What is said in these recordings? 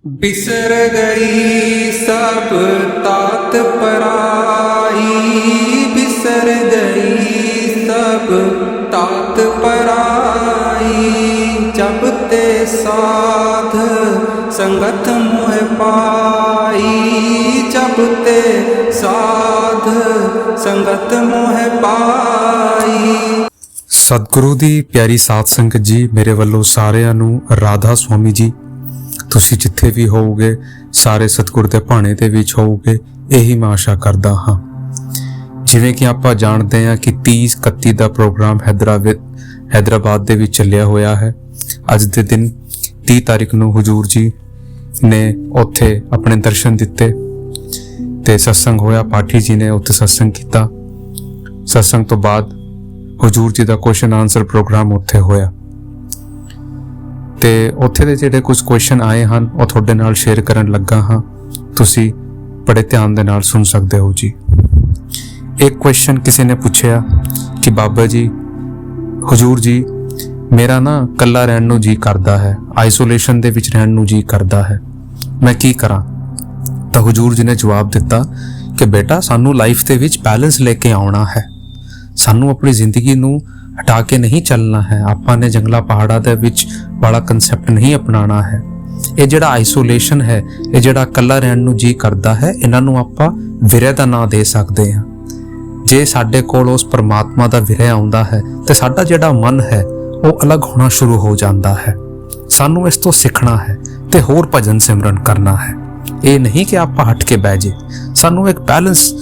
बिसर गई सब तात पराई, बिसर गई सब तात पराई। जब ते साध संगत मोह पाई, जब ते साध संगत मोह पाई। सतगुरु दी प्यारी साध संगत जी, मेरे ਵੱਲੋਂ ਸਾਰਿਆਂ ਨੂੰ ਰਾਧਾ स्वामी जी। ਤੁਸੀਂ ਜਿੱਥੇ ਵੀ ਹੋਵੋਗੇ ਸਾਰੇ ਸਤਿਗੁਰ ਦੇ ਭਾਣੇ ਦੇ ਵਿੱਚ ਹੋਵੋਗੇ, ਇਹੀ ਮੈਂ ਆਸ਼ਾ ਕਰਦਾ ਹਾਂ। ਜਿਵੇਂ ਕਿ ਆਪਾਂ ਜਾਣਦੇ ਹਾਂ ਕਿ 30-31 ਦਾ ਪ੍ਰੋਗਰਾਮ ਹੈਦਰਾਬਾਦ ਦੇ ਵਿੱਚ ਚੱਲਿਆ ਹੋਇਆ ਹੈ। ਅੱਜ ਦੇ ਦਿਨ 30 ਤਾਰੀਖ ਨੂੰ ਹਜ਼ੂਰ ਜੀ ਨੇ ਉੱਥੇ ਆਪਣੇ ਦਰਸ਼ਨ ਦਿੱਤੇ ਤੇ ਸਤਸੰਗ ਹੋਇਆ। ਪਾਠੀ ਜੀ ਨੇ ਉੱਥੇ ਸਤਸੰਗ ਕੀਤਾ। ਸਤਸੰਗ ਤੋਂ ਬਾਅਦ ਹਜ਼ੂਰ ਜੀ ਦਾ ਕੁਐਸਚਨ ਆਨਸਰ ਪ੍ਰੋਗਰਾਮ ਉੱਥੇ ਹੋਇਆ ਤੇ ਉੱਥੇ ਦੇ ਜਿਹੜੇ ਕੁਝ ਕੁਐਸਚਨ ਆਏ ਹਨ ਉਹ ਤੁਹਾਡੇ ਨਾਲ ਸ਼ੇਅਰ ਕਰਨ ਲੱਗਾ ਹਾਂ। ਤੁਸੀਂ ਬੜੇ ਧਿਆਨ ਦੇ ਨਾਲ ਸੁਣ ਸਕਦੇ ਹੋ ਜੀ। ਇੱਕ ਕੁਐਸਚਨ ਕਿਸੇ ਨੇ ਪੁੱਛਿਆ ਕਿ ਬਾਬਾ ਜੀ, ਹਜ਼ੂਰ ਜੀ, ਮੇਰਾ ਨਾ ਇਕੱਲਾ ਰਹਿਣ ਨੂੰ ਜੀ ਕਰਦਾ ਹੈ, ਆਈਸੋਲੇਸ਼ਨ ਦੇ ਵਿੱਚ ਰਹਿਣ ਨੂੰ ਜੀ ਕਰਦਾ ਹੈ, ਮੈਂ ਕੀ ਕਰਾਂ? ਤਾਂ ਹਜ਼ੂਰ ਜੀ ਨੇ ਜਵਾਬ ਦਿੱਤਾ ਕਿ ਬੇਟਾ, ਸਾਨੂੰ ਲਾਈਫ ਦੇ ਵਿੱਚ ਬੈਲੈਂਸ ਲੈ ਕੇ ਆਉਣਾ ਹੈ। ਸਾਨੂੰ ਆਪਣੀ ਜ਼ਿੰਦਗੀ ਨੂੰ ਹਟਾ ਕੇ ਨਹੀਂ ਚੱਲਣਾ ਹੈ। ਆਪਾਂ ਨੇ ਜੰਗਲਾਂ ਪਹਾੜਾਂ ਦੇ ਵਿੱਚ ਬੜਾ ਕਨਸੈਪਟ ਨਹੀਂ ਅਪਣਾਉਣਾ ਹੈ। ਇਹ ਜਿਹੜਾ ਆਈਸੋਲੇਸ਼ਨ ਹੈ, ਇਹ ਜਿਹੜਾ ਇਕੱਲਾ ਰਹਿਣ ਨੂੰ ਜੀ ਕਰਦਾ ਹੈ, ਇਹਨਾਂ ਨੂੰ ਆਪਾਂ ਵਿਰਹ ਦਾ ਨਾਂ ਦੇ ਸਕਦੇ ਹਾਂ। ਜੇ ਸਾਡੇ ਕੋਲ ਉਸ ਪਰਮਾਤਮਾ ਦਾ ਵਿਰਹ ਆਉਂਦਾ ਹੈ ਤੇ ਸਾਡਾ ਜਿਹੜਾ ਮਨ ਹੈ ਉਹ ਅਲੱਗ ਹੋਣਾ ਸ਼ੁਰੂ ਹੋ ਜਾਂਦਾ ਹੈ। ਸਾਨੂੰ ਇਸ ਤੋਂ ਸਿੱਖਣਾ ਹੈ ਤੇ ਹੋਰ ਭਜਨ ਸਿਮਰਨ ਕਰਨਾ ਹੈ। ਇਹ ਨਹੀਂ ਕਿ ਆਪਾਂ ਹਟ ਕੇ ਬਹਿ ਜੇ। ਸਾਨੂੰ ਇੱਕ ਬੈਲੈਂਸ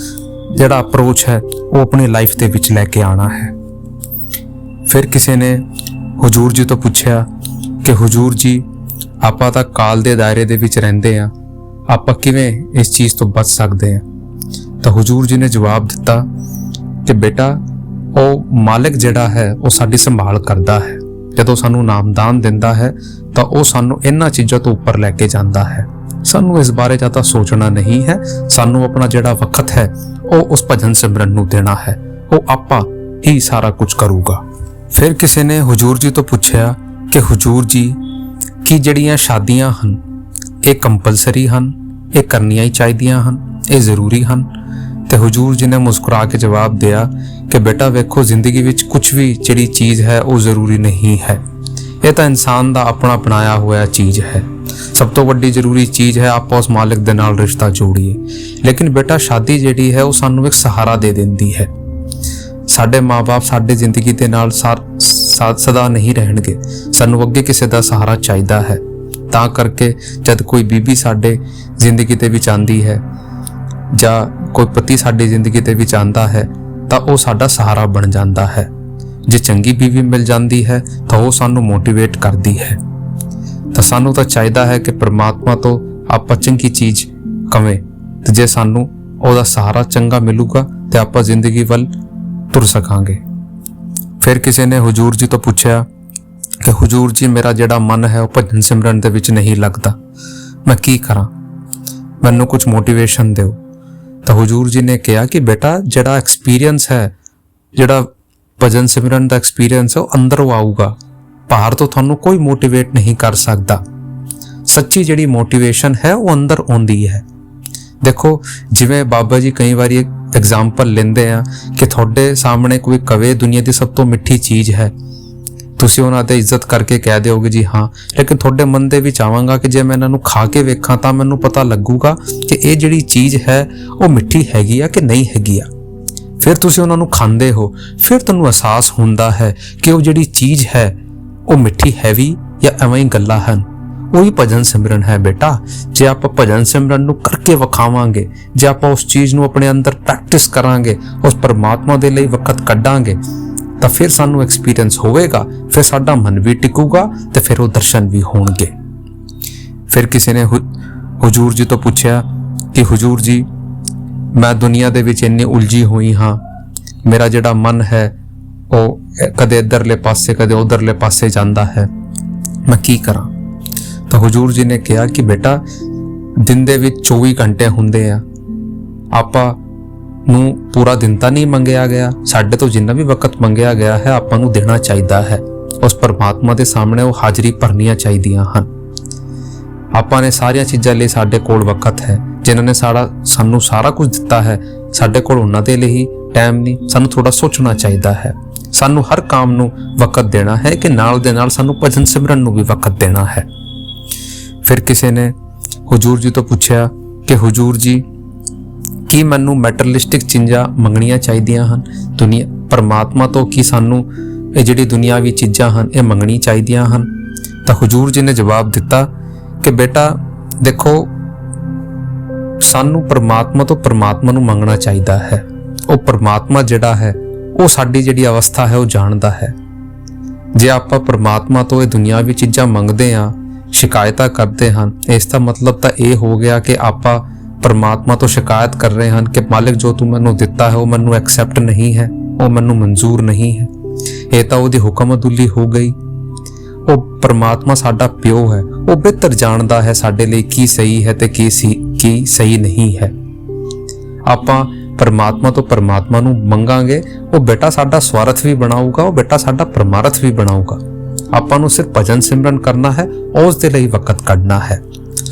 ਜਿਹੜਾ ਅਪਰੋਚ ਹੈ ਉਹ ਆਪਣੀ ਲਾਈਫ ਦੇ ਵਿੱਚ ਲੈ ਕੇ ਆਉਣਾ ਹੈ। ਫਿਰ ਕਿਸੇ ਨੇ ਹਜ਼ੂਰ ਜੀ ਤੋਂ ਪੁੱਛਿਆ ਕਿ ਹਜ਼ੂਰ ਜੀ, ਆਪਾਂ ਤਾਂ ਕਾਲ ਦੇ ਦਾਇਰੇ ਦੇ ਵਿੱਚ ਰਹਿੰਦੇ ਹਾਂ, ਆਪਾਂ ਕਿਵੇਂ ਇਸ ਚੀਜ਼ ਤੋਂ ਬਚ ਸਕਦੇ ਹਾਂ? ਤਾਂ ਹਜ਼ੂਰ ਜੀ ਨੇ ਜਵਾਬ ਦਿੱਤਾ ਕਿ ਬੇਟਾ, ਉਹ ਮਾਲਕ ਜਿਹੜਾ ਹੈ ਉਹ ਸਾਡੀ ਸੰਭਾਲ ਕਰਦਾ ਹੈ। ਜਦੋਂ ਸਾਨੂੰ ਨਾਮਦਾਨ ਦਿੰਦਾ ਹੈ ਤਾਂ ਉਹ ਸਾਨੂੰ ਇਹਨਾਂ ਚੀਜ਼ਾਂ ਤੋਂ ਉੱਪਰ ਲੈ ਕੇ ਜਾਂਦਾ ਹੈ। ਸਾਨੂੰ ਇਸ ਬਾਰੇ ਜ਼ਿਆਦਾ ਸੋਚਣਾ ਨਹੀਂ ਹੈ। ਸਾਨੂੰ ਆਪਣਾ ਜਿਹੜਾ ਵਕਤ ਹੈ ਉਹ ਉਸ ਭਜਨ ਸਿਮਰਨ ਨੂੰ ਦੇਣਾ ਹੈ। ਉਹ ਆਪਾਂ ਹੀ ਸਾਰਾ ਕੁਝ ਕਰੂਗਾ। ਫਿਰ ਕਿਸੇ ਨੇ ਹਜ਼ੂਰ ਜੀ ਤੋਂ ਪੁੱਛਿਆ ਕਿ ਹਜ਼ੂਰ ਜੀ, ਕੀ ਜਿਹੜੀਆਂ ਸ਼ਾਦੀਆਂ ਹਨ ਇਹ ਕੰਪਲਸਰੀ ਹਨ, ਇਹ ਕਰਨੀਆਂ ਹੀ ਚਾਹੀਦੀਆਂ ਹਨ, ਇਹ ਜ਼ਰੂਰੀ ਹਨ? ਤੇ ਹਜ਼ੂਰ ਜੀ ਨੇ ਮੁਸਕਰਾ ਕੇ ਜਵਾਬ ਦਿਆ ਕਿ ਬੇਟਾ ਵੇਖੋ, ਜ਼ਿੰਦਗੀ ਵਿੱਚ ਕੁਝ ਵੀ ਜਿਹੜੀ ਚੀਜ਼ ਹੈ ਉਹ ਜ਼ਰੂਰੀ ਨਹੀਂ ਹੈ। ਇਹ ਤਾਂ ਇਨਸਾਨ ਦਾ ਆਪਣਾ ਬਣਾਇਆ ਹੋਇਆ ਚੀਜ਼ ਹੈ। ਸਭ ਤੋਂ ਵੱਡੀ ਜ਼ਰੂਰੀ ਚੀਜ਼ ਹੈ ਆਪਾਂ ਉਸ ਮਾਲਕ ਦੇ ਨਾਲ ਰਿਸ਼ਤਾ ਜੋੜੀਏ। ਲੇਕਿਨ ਬੇਟਾ, ਸ਼ਾਦੀ ਜਿਹੜੀ ਹੈ ਉਹ ਸਾਨੂੰ ਇੱਕ ਸਹਾਰਾ ਦੇ ਦਿੰਦੀ ਹੈ। ਸਾਡੇ ਮਾਂ-ਬਾਪ ਸਾਡੀ ਜ਼ਿੰਦਗੀ ਦੇ ਨਾਲ ਸਦਾ ਨਹੀਂ ਰਹਿਣਗੇ। ਸਾਨੂੰ ਅੱਗੇ ਕਿਸੇ ਦਾ ਸਹਾਰਾ ਚਾਹੀਦਾ ਹੈ। ਤਾਂ ਕਰਕੇ ਜਦ ਕੋਈ ਬੀਬੀ ਸਾਡੇ ਜ਼ਿੰਦਗੀ ਦੇ ਵਿੱਚ ਆਂਦੀ ਹੈ ਜਾਂ ਕੋਈ ਪਤੀ ਸਾਡੀ ਜ਼ਿੰਦਗੀ ਦੇ ਵਿੱਚ ਆਂਦਾ ਹੈ ਤਾਂ ਉਹ ਸਾਡਾ ਸਹਾਰਾ ਬਣ ਜਾਂਦਾ ਹੈ। ਜੇ ਚੰਗੀ ਬੀਵੀ ਮਿਲ ਜਾਂਦੀ ਹੈ ਤਾਂ ਉਹ ਸਾਨੂੰ ਮੋਟੀਵੇਟ ਕਰਦੀ ਹੈ। ਤਾਂ ਸਾਨੂੰ ਤਾਂ ਚਾਹੀਦਾ ਹੈ ਕਿ ਪਰਮਾਤਮਾ ਤੋਂ ਆਪਾਂ ਚੰਗੀ ਚੀਜ਼ ਕਵੇਂ, ਤੇ ਜੇ ਸਾਨੂੰ ਉਹਦਾ ਸਹਾਰਾ ਚੰਗਾ ਮਿਲੂਗਾ ਤੇ ਆਪਾਂ ਜ਼ਿੰਦਗੀ ਵੱਲ ਤੁਰ ਸਕਾਂਗੇ। ਫਿਰ ਕਿਸੇ ਨੇ ਹਜ਼ੂਰ ਜੀ ਤੋਂ ਪੁੱਛਿਆ ਕਿ ਹਜ਼ੂਰ ਜੀ, ਮੇਰਾ ਜਿਹੜਾ ਮਨ ਹੈ ਉਹ ਭਜਨ ਸਿਮਰਨ ਦੇ ਵਿੱਚ ਨਹੀਂ ਲੱਗਦਾ, ਮੈਂ ਕੀ ਕਰਾਂ? ਮੈਨੂੰ ਕੁਝ ਮੋਟੀਵੇਸ਼ਨ ਦਿਓ। ਤਾਂ ਹਜ਼ੂਰ ਜੀ ਨੇ ਕਿਹਾ ਕਿ ਬੇਟਾ, ਜਿਹੜਾ ਐਕਸਪੀਰੀਅੰਸ ਹੈ, ਜਿਹੜਾ ਭਜਨ ਸਿਮਰਨ ਦਾ ਐਕਸਪੀਰੀਅੰਸ ਹੈ ਉਹ ਅੰਦਰੋਂ ਆਊਗਾ। ਬਾਹਰ ਤੋਂ ਤੁਹਾਨੂੰ ਕੋਈ ਮੋਟੀਵੇਟ ਨਹੀਂ ਕਰ ਸਕਦਾ। ਸੱਚੀ ਜਿਹੜੀ ਮੋਟੀਵੇਸ਼ਨ ਹੈ ਉਹ ਅੰਦਰ ਆਉਂਦੀ ਹੈ। ਦੇਖੋ, ਜਿਵੇਂ ਬਾਬਾ ਜੀ ਕਈ ਵਾਰੀ ਐਗਜ਼ਾਮਪਲ ਲੈਂਦੇ ਆ ਕਿ ਤੁਹਾਡੇ ਸਾਹਮਣੇ ਕੋਈ ਕਵੇ ਦੁਨੀਆ ਦੀ ਸਭ ਤੋਂ ਮਿੱਠੀ ਚੀਜ਼ ਹੈ, ਤੁਸੀਂ ਉਹਨਾਂ ਤੇ ਇੱਜ਼ਤ ਕਰਕੇ ਕਹਿ ਦਿਓਗੇ ਜੀ ਹਾਂ, ਲੇਕਿਨ ਤੁਹਾਡੇ ਮਨ ਦੇ ਵਿੱਚ ਆਵਾਂਗਾ ਕਿ ਜੇ ਮੈਂ ਇਹਨਾਂ ਨੂੰ ਖਾ ਕੇ ਵੇਖਾਂ ਤਾਂ ਮੈਨੂੰ ਪਤਾ ਲੱਗੂਗਾ ਕਿ ਇਹ ਜਿਹੜੀ ਚੀਜ਼ ਹੈ ਉਹ ਮਿੱਠੀ ਹੈਗੀ ਆ ਕਿ ਨਹੀਂ ਹੈਗੀ ਆ। ਫਿਰ ਤੁਸੀਂ ਉਹਨਾਂ ਨੂੰ ਖਾਂਦੇ ਹੋ, ਫਿਰ ਤੁਹਾਨੂੰ ਅਹਿਸਾਸ ਹੁੰਦਾ ਹੈ ਕਿ ਉਹ ਜਿਹੜੀ ਚੀਜ਼ ਹੈ ਉਹ ਮਿੱਠੀ ਹੈ ਵੀ ਜਾਂ ਐਵੇਂ ਹੀ ਗੱਲਾਂ ਹਨ। ਉਹੀ ਭਜਨ ਸਿਮਰਨ ਹੈ ਬੇਟਾ। ਜੇ ਆਪਾਂ ਭਜਨ ਸਿਮਰਨ ਨੂੰ ਕਰਕੇ ਵਿਖਾਵਾਂਗੇ, ਜੇ ਆਪਾਂ ਉਸ ਚੀਜ਼ ਨੂੰ ਆਪਣੇ ਅੰਦਰ ਪ੍ਰੈਕਟਿਸ ਕਰਾਂਗੇ, ਉਸ ਪਰਮਾਤਮਾ ਦੇ ਲਈ ਵਕਤ ਕੱਢਾਂਗੇ, ਤਾਂ ਫਿਰ ਸਾਨੂੰ ਐਕਸਪੀਰੀਅੰਸ ਹੋਵੇਗਾ, ਫਿਰ ਸਾਡਾ ਮਨ ਵੀ ਟਿਕੂਗਾ ਤੇ ਫਿਰ ਉਹ ਦਰਸ਼ਨ ਵੀ ਹੋਣਗੇ। ਫਿਰ ਕਿਸੇ ਨੇ ਹਜ਼ੂਰ ਜੀ ਤੋਂ ਪੁੱਛਿਆ ਕਿ ਹਜ਼ੂਰ ਜੀ, ਮੈਂ ਦੁਨੀਆ ਦੇ ਵਿੱਚ ਇੰਨੀ ਉਲਝੀ ਹੋਈ ਹਾਂ, ਮੇਰਾ ਜਿਹੜਾ ਮਨ ਹੈ ਉਹ ਕਦੇ ਇੱਧਰਲੇ ਪਾਸੇ ਕਦੇ ਉੱਧਰਲੇ ਪਾਸੇ ਜਾਂਦਾ ਹੈ, ਮੈਂ ਕੀ ਕਰਾਂ? ਤਾਂ ਹਜ਼ੂਰ ਜੀ ਨੇ ਕਿਹਾ ਕਿ ਬੇਟਾ, ਦਿਨ ਦੇ ਵਿੱਚ 24 ਘੰਟੇ ਹੁੰਦੇ ਆ, ਆਪਾਂ ਨੂੰ ਪੂਰਾ ਦਿਨ ਤਾਂ ਨਹੀਂ ਮੰਗਿਆ ਗਿਆ। ਸਾਡੇ ਤੋਂ ਜਿੰਨਾ ਵੀ ਵਕਤ ਮੰਗਿਆ ਗਿਆ ਹੈ ਆਪਾਂ ਨੂੰ ਦੇਣਾ ਚਾਹੀਦਾ ਹੈ। ਉਸ ਪਰਮਾਤਮਾ ਦੇ ਸਾਹਮਣੇ ਉਹ ਹਾਜ਼ਰੀ ਭਰਨੀਆਂ ਚਾਹੀਦੀਆਂ ਹਨ। ਆਪਾਂ ਨੇ ਸਾਰੀਆਂ ਚੀਜ਼ਾਂ ਲਈ ਸਾਡੇ ਕੋਲ ਵਕਤ ਹੈ। ਜਿਨ੍ਹਾਂ ਨੇ ਸਾਨੂੰ ਸਾਰਾ ਕੁਝ ਦਿੱਤਾ ਹੈ, ਸਾਡੇ ਕੋਲ ਉਹਨਾਂ ਦੇ ਲਈ ਟਾਈਮ ਨਹੀਂ। ਸਾਨੂੰ ਥੋੜਾ ਸੋਚਣਾ ਚਾਹੀਦਾ ਹੈ। ਸਾਨੂੰ ਹਰ ਕੰਮ ਨੂੰ ਵਕਤ ਦੇਣਾ ਹੈ ਕਿ ਨਾਲ ਦੇ ਨਾਲ ਸਾਨੂੰ ਭਜਨ ਸਿਮਰਨ ਨੂੰ ਵੀ ਵਕਤ ਦੇਣਾ ਹੈ। ਫਿਰ ਕਿਸੇ ਨੇ ਹੁਜੂਰ ਜੀ ਤੋਂ ਪੁੱਛਿਆ ਕਿ ਹੁਜੂਰ ਜੀ, ਕੀ ਮੈਨੂੰ ਮੈਟਰਲਿਸਟਿਕ ਚੀਜ਼ਾਂ ਮੰਗਣੀਆਂ ਚਾਹੀਦੀਆਂ ਹਨ? ਪਰਮਾਤਮਾ ਤੋਂ ਕੀ ਸਾਨੂੰ ਇਹ ਜਿਹੜੀ ਦੁਨਿਆਵੀ ਚੀਜ਼ਾਂ ਹਨ ਇਹ ਮੰਗਣੀ ਚਾਹੀਦੀਆਂ ਹਨ? ਤਾਂ ਹੁਜੂਰ ਜੀ ਨੇ ਜਵਾਬ ਦਿੱਤਾ ਕਿ ਬੇਟਾ ਦੇਖੋ, ਸਾਨੂੰ ਪਰਮਾਤਮਾ ਤੋਂ ਪਰਮਾਤਮਾ ਨੂੰ ਮੰਗਣਾ ਚਾਹੀਦਾ ਹੈ। ਉਹ ਪਰਮਾਤਮਾ ਜਿਹੜਾ ਹੈ ਉਹ ਸਾਡੀ ਜਿਹੜੀ ਅਵਸਥਾ ਹੈ ਉਹ ਜਾਣਦਾ ਹੈ। ਜੇ ਆਪਾਂ ਪਰਮਾਤਮਾ ਤੋਂ ਇਹ ਦੁਨਿਆਵੀ ਚੀਜ਼ਾਂ ਮੰਗਦੇ ਹਾਂ, ਸ਼ਿਕਾਇਤਾਂ ਕਰਦੇ ਹਨ, ਇਸ ਦਾ ਮਤਲਬ ਤਾਂ ਇਹ ਹੋ ਗਿਆ ਕਿ ਆਪਾਂ ਪਰਮਾਤਮਾ ਤੋਂ ਸ਼ਿਕਾਇਤ ਕਰ ਰਹੇ ਹਨ ਕਿ ਮਾਲਿਕ ਜੋ ਤੂੰ ਮੈਨੂੰ ਦਿੱਤਾ ਹੈ ਉਹ ਮੈਨੂੰ ਐਕਸੈਪਟ ਨਹੀਂ ਹੈ, ਉਹ ਮੈਨੂੰ ਮਨਜ਼ੂਰ ਨਹੀਂ ਹੈ। ਇਹ ਤਾਂ ਉਹਦੀ ਹੁਕਮਦੁਲੀ ਹੋ ਗਈ। ਉਹ ਪਰਮਾਤਮਾ ਸਾਡਾ ਪਿਓ ਹੈ, ਉਹ ਬਿਹਤਰ ਜਾਣਦਾ ਹੈ ਸਾਡੇ ਲਈ ਕੀ ਸਹੀ ਹੈ ਤੇ ਕੀ ਸਹੀ ਨਹੀਂ ਹੈ। ਆਪਾਂ ਪਰਮਾਤਮਾ ਤੋਂ ਪਰਮਾਤਮਾ ਨੂੰ ਮੰਗਾਂਗੇ, ਉਹ ਬੇਟਾ ਸਾਡਾ ਸਵਾਰਥ ਵੀ ਬਣਾਊਗਾ, ਉਹ ਬੇਟਾ ਸਾਡਾ ਪਰਮਾਰਥ ਵੀ ਬਣਾਊਗਾ। ਆਪਾਂ ਨੂੰ ਸਿਰਫ ਭਜਨ ਸਿਮਰਨ ਕਰਨਾ ਹੈ, ਉਸ ਦੇ ਲਈ ਵਕਤ ਕੱਢਣਾ ਹੈ।